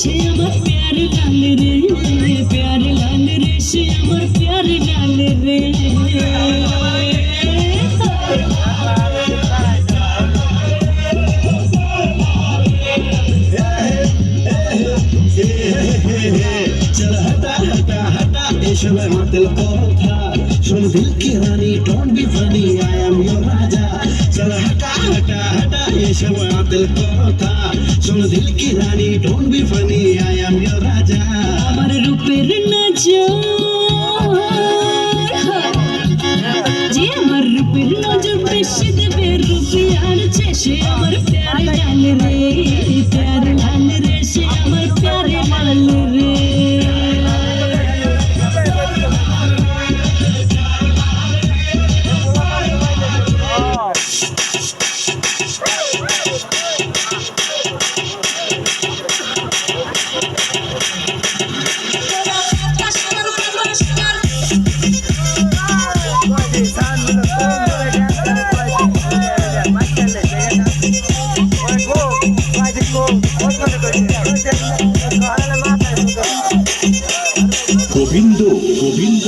সে আমার প্যারে লাল রে, প্যারে লাল রে, সে আমার প্যারে লাল রে। चल हटा हटा हटा एसब दिल কথা सुन दिल की रानी don't be funny I am your राजा चल हटा हटा हटा एसब दिल কথা सुन दिल की रानी don't be funny I am your राजा আমার রূপের নজর যে আমার রূপের নজর বেশি দেবে রুপিয়ার চেয়ে সে আমার প্যারে লাল রে, প্যারে লাল রে, সে আমার প্যারে লাল রে। গোবিন্দ গোবিন্দ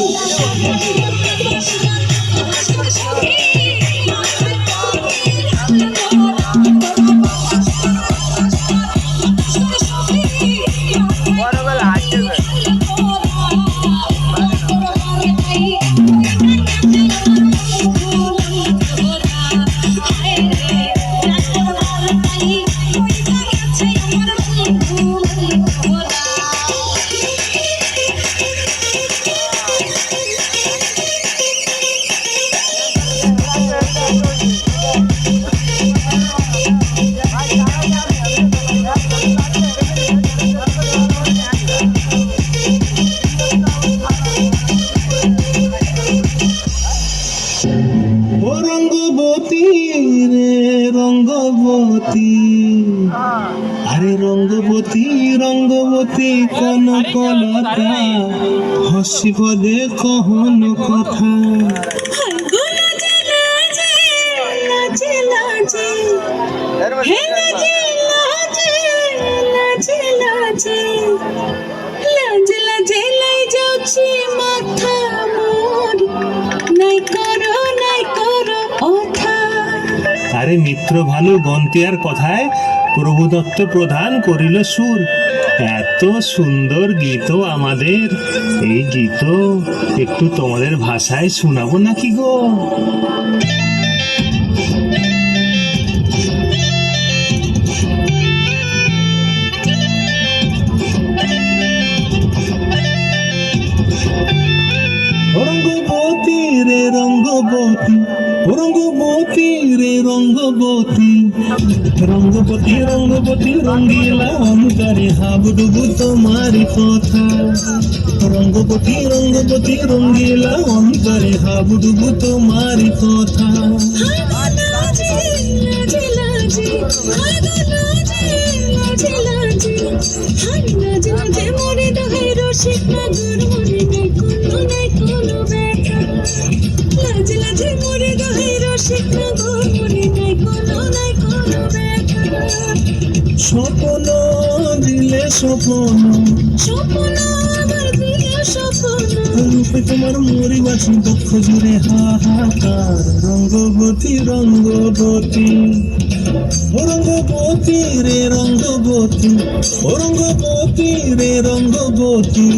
রঙ্গবতী রে রঙ্গবতী আরে রঙ্গবতী রঙ্গবতী কনকলতা হসিব দে কহন কথা আরে মিত্র ভালো গন্তিয়ার কথায় প্রভুদত্ত প্রধান করিল সুর এত সুন্দর গীত আমাদের এই গীত একটু তোমাদের ভাষায় শোনাবো নাকি গো রঙ্গবতী রে রঙ্গবতী রঙ্গবতী রে রঙ্গবতী রঙ্গবতী রঙ্গবতী রঙ্গিলা অন্তরে হাবুডুবু তোমারি কথা রঙ্গবতী রঙ্গবতী রঙ্গিলা অন্তরে হাবুডুবু তোমারি কথা স্বপ্ন দিলে স্বপ্ন রূপে তোমার মরিবাসী দুঃখ জুড়ে হাহাকার রঙ্গবতী রঙ্গবতী রঙ্গবতী রে রঙ্গবতী রঙ্গবতী রে রঙ্গবতী